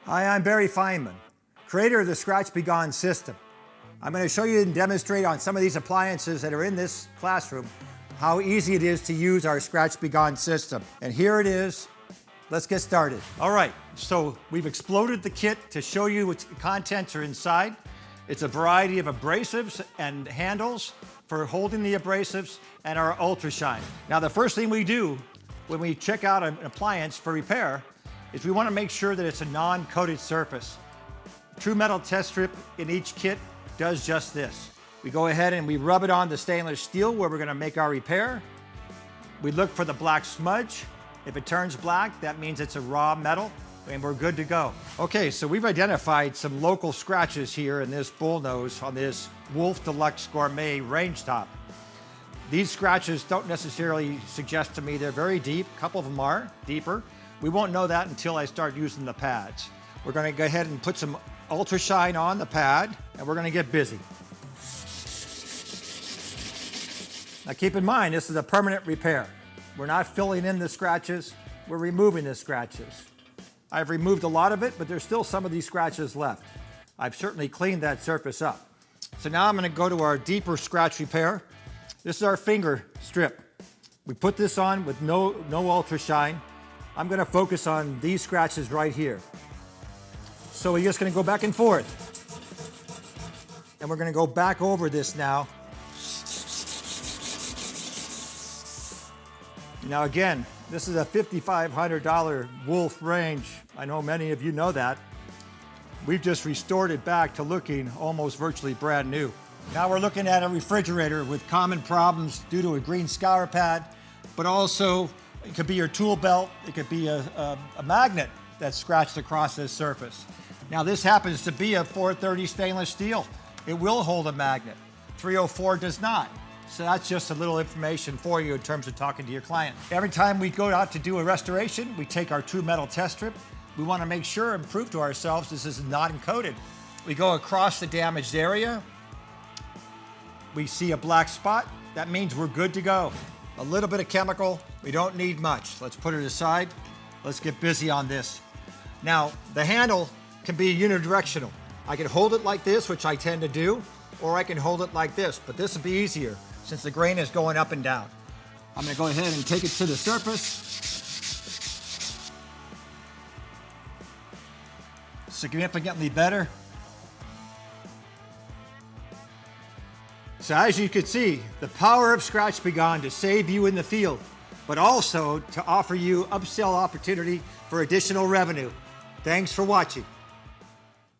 Hi, I'm Barry Feinman, creator of the Scratch Be Gone system. I'm going to show you and demonstrate on some of these appliances that are in this classroom how easy it is to use our Scratch Be Gone system. And here it is. Let's get started. All right, so we've exploded the kit to show you what contents are inside. It's a variety of abrasives and handles for holding the abrasives and our ultra shine. Now, the first thing we do when we check out an appliance for repair is we want to make sure that it's a non-coated surface. True metal test strip in each kit does just this. We go ahead and we rub it on the stainless steel where we're going to make our repair. We look for the black smudge. If it turns black, that means it's a raw metal and we're good to go. Okay, so we've identified some local scratches here in this bullnose on this Wolf Deluxe Gourmet range top. These scratches don't necessarily suggest to me they're very deep. A couple of them are deeper. We won't know that until I start using the pads. We're going to go ahead and put some ultra shine on the pad and we're going to get busy. Now keep in mind, this is a permanent repair. We're not filling in the scratches, we're removing the scratches. I've removed a lot of it, but there's still some of these scratches left. I've certainly cleaned that surface up. So now I'm going to go to our deeper scratch repair. This is our finger strip. We put this on with no ultra shine. I'm going to focus on these scratches right here. So we're just going to go back and forth. And we're going to go back over this now. Now again, this is a $5,500 Wolf Range. I know many of you know that. We've just restored it back to looking almost virtually brand new. Now we're looking at a refrigerator with common problems due to a green scour pad, but also it could be your tool belt, it could be a magnet that's scratched across this surface. Now this happens to be a 430 stainless steel. It will hold a magnet. 304 does not. So that's just a little information for you in terms of talking to your client. Every time we go out to do a restoration, we take our true metal test strip. We want to make sure and prove to ourselves this is non-coated. We go across the damaged area. We see a black spot. That means we're good to go. A little bit of chemical, we don't need much. Let's put it aside. Let's get busy on this. Now, the handle can be unidirectional. I can hold it like this, which I tend to do, or I can hold it like this, but this will be easier since the grain is going up and down. I'm going to go ahead and take it to the surface. Significantly better. So as you can see, the power of Scratch Be Gone to save you in the field, but also to offer you upsell opportunity for additional revenue. Thanks for watching.